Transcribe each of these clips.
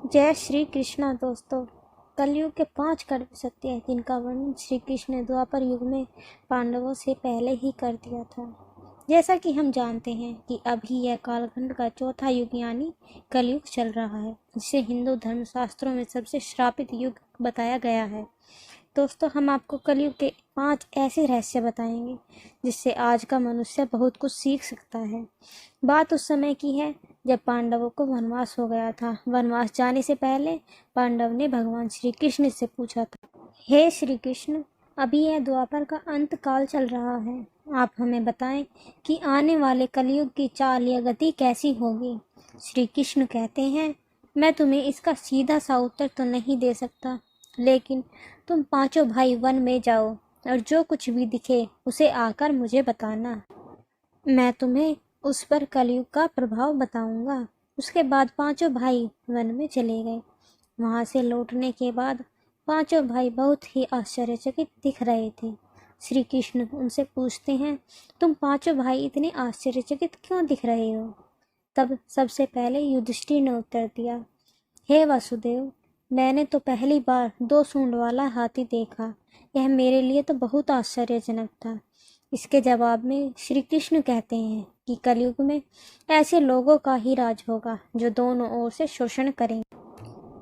जय श्री कृष्णा दोस्तों। कलयुग के 5 कड़वे सत्य हैं जिनका वर्णन श्री कृष्ण ने द्वापर युग में पांडवों से पहले ही कर दिया था। जैसा कि हम जानते हैं कि अभी यह कालखंड का चौथा युग यानी कलयुग चल रहा है, जिसे हिंदू धर्मशास्त्रों में सबसे श्रापित युग बताया गया है। दोस्तों, हम आपको कलयुग के 5 ऐसे रहस्य बताएंगे जिससे आज का मनुष्य बहुत कुछ सीख सकता है। बात उस समय की है जब पांडवों को वनवास हो गया था। वनवास जाने से पहले पांडव ने भगवान श्री कृष्ण से पूछा था, हे श्री कृष्ण, अभी यह द्वापर का अंत काल चल रहा है, आप हमें बताएं कि आने वाले कलयुग की चाल या गति कैसी होगी। श्री कृष्ण कहते हैं, मैं तुम्हें इसका सीधा सा उत्तर तो नहीं दे सकता, लेकिन तुम पांचों भाई वन में जाओ और जो कुछ भी दिखे उसे आकर मुझे बताना। मैं तुम्हें उस पर कलयुग का प्रभाव बताऊंगा। उसके बाद पांचों भाई वन में चले गए। वहां से लौटने के बाद पांचों भाई बहुत ही आश्चर्यचकित दिख रहे थे। श्री कृष्ण उनसे पूछते हैं, तुम पांचों भाई इतने आश्चर्यचकित क्यों दिख रहे हो? तब सबसे पहले युधिष्ठिर ने उत्तर दिया, हे वासुदेव, मैंने तो पहली बार 2 सूंड वाला हाथी देखा। यह मेरे लिए तो बहुत आश्चर्यजनक था। इसके जवाब में श्री कृष्ण कहते हैं कि कलयुग में ऐसे लोगों का ही राज होगा जो दोनों ओर से शोषण करेंगे,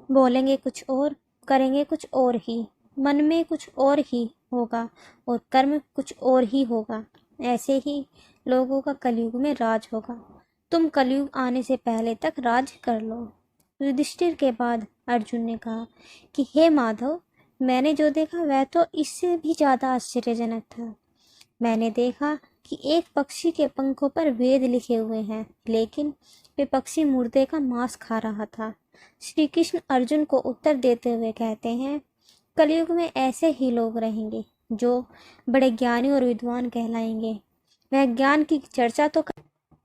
बोलेंगे कुछ और, करेंगे कुछ और ही, मन में कुछ और ही होगा और कर्म कुछ और ही होगा। ऐसे ही लोगों का कलयुग में राज होगा। तुम कलयुग आने से पहले तक राज कर लो। युधिष्ठिर के बाद अर्जुन ने कहा कि हे माधव, मैंने जो देखा वह तो इससे भी ज्यादा आश्चर्यजनक था। मैंने देखा कि एक पक्षी के पंखों पर वेद लिखे हुए हैं, लेकिन वे पक्षी मुर्दे का मांस खा रहा था। श्री कृष्ण अर्जुन को उत्तर देते हुए कहते हैं, कलयुग में ऐसे ही लोग रहेंगे जो बड़े ज्ञानी और विद्वान कहलाएंगे। वह ज्ञान की चर्चा तो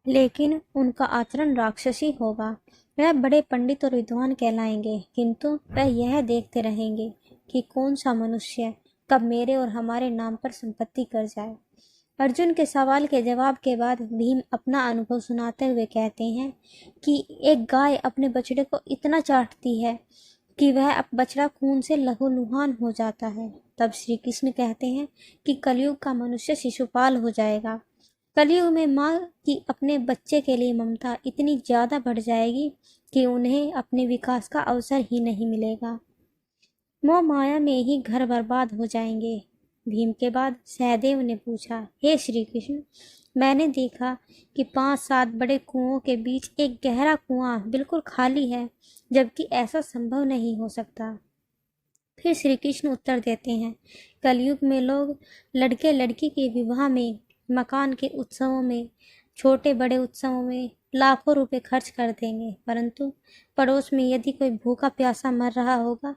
लेकिन उनका आचरण राक्षसी होगा। वह बड़े पंडित और विद्वान कहलाएंगे, किंतु वह यह देखते रहेंगे कि कौन सा मनुष्य कब मेरे और हमारे नाम पर संपत्ति कर जाए। अर्जुन के सवाल के जवाब के बाद भीम अपना अनुभव सुनाते हुए कहते हैं कि एक गाय अपने बछड़े को इतना चाटती है कि वह अब बछड़ा खून से लहूलुहान हो जाता है। तब श्री कृष्ण कहते हैं कि कलयुग का मनुष्य शिशुपाल हो जाएगा। कलयुग में माँ की अपने बच्चे के लिए ममता इतनी ज्यादा बढ़ जाएगी कि उन्हें अपने विकास का अवसर ही नहीं मिलेगा। मोह माया में ही घर बर्बाद हो जाएंगे। भीम के बाद सहदेव ने पूछा, हे श्री कृष्ण, मैंने देखा कि 5-7 बड़े कुओं के बीच एक गहरा कुआं बिल्कुल खाली है, जबकि ऐसा संभव नहीं हो सकता। फिर श्री कृष्ण उत्तर देते हैं, कलयुग में लोग लड़के लड़की के विवाह में, मकान के उत्सवों में, छोटे बड़े उत्सवों में लाखों रुपए खर्च कर देंगे, परंतु पड़ोस में यदि कोई भूखा प्यासा मर रहा होगा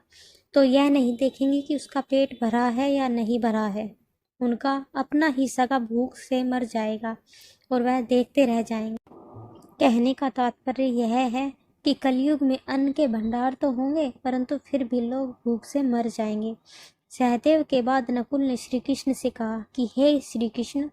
तो यह नहीं देखेंगे कि उसका पेट भरा है या नहीं भरा है। उनका अपना ही सगा भूख से मर जाएगा और वह देखते रह जाएंगे। कहने का तात्पर्य यह है कि कलयुग में अन्न के भंडार तो होंगे, परंतु फिर भी लोग भूख से मर जाएंगे। सहदेव के बाद नकुल ने श्री कृष्ण से कहा कि हे श्री कृष्ण,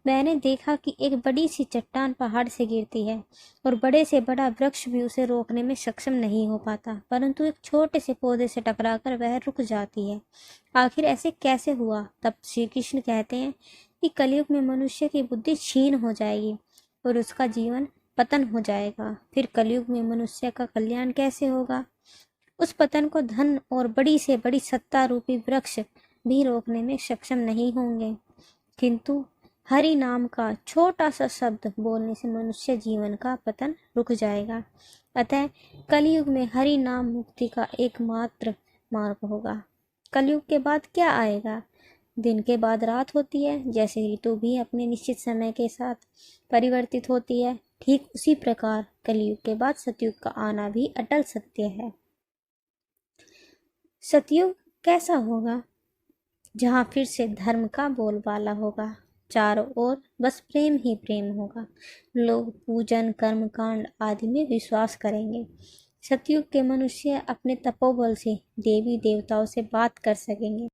मैंने देखा कि एक बड़ी सी चट्टान पहाड़ से गिरती है और बड़े से बड़ा वृक्ष भी उसे रोकने में सक्षम नहीं हो पाता, परंतु एक छोटे से पौधे से टकराकर वह रुक जाती है। आखिर ऐसे कैसे हुआ? तब श्री कृष्ण कहते हैं कि कलयुग में मनुष्य की बुद्धि क्षीण हो जाएगी और उसका जीवन पतन हो जाएगा। फिर कलयुग में मनुष्य का कल्याण कैसे होगा? उस पतन को धन और बड़ी से बड़ी सत्ता रूपी वृक्ष भी रोकने में सक्षम नहीं होंगे, किंतु हरि नाम का छोटा सा शब्द बोलने से मनुष्य जीवन का पतन रुक जाएगा। अतः कलयुग में हरि नाम मुक्ति का एकमात्र मार्ग होगा। कलयुग के बाद क्या आएगा? दिन के बाद रात होती है, जैसे ऋतु भी अपने निश्चित समय के साथ परिवर्तित होती है, ठीक उसी प्रकार कलयुग के बाद सतयुग का आना भी अटल सत्य है। सतयुग कैसा होगा? जहाँ फिर से धर्म का बोलबाला होगा, चारों ओर बस प्रेम ही प्रेम होगा। लोग पूजन, कर्म कांड आदि में विश्वास करेंगे। सतयुग के मनुष्य अपने तपोबल से देवी देवताओं से बात कर सकेंगे।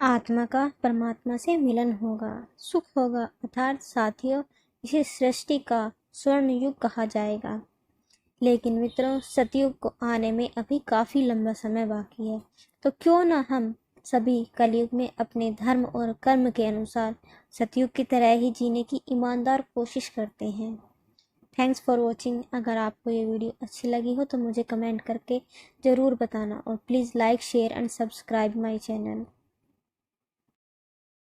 आत्मा का परमात्मा से मिलन होगा, सुख होगा। अर्थात साथियों, इसे सृष्टि का स्वर्ण युग कहा जाएगा। लेकिन मित्रों, सतयुग को आने में अभी काफ़ी लंबा समय बाकी है। तो क्यों ना हम सभी कलयुग में अपने धर्म और कर्म के अनुसार सतयुग की तरह ही जीने की ईमानदार कोशिश करते हैं। Thanks for watching. अगर आपको ये वीडियो अच्छी लगी हो तो मुझे कमेंट करके ज़रूर बताना और please like share and subscribe my channel.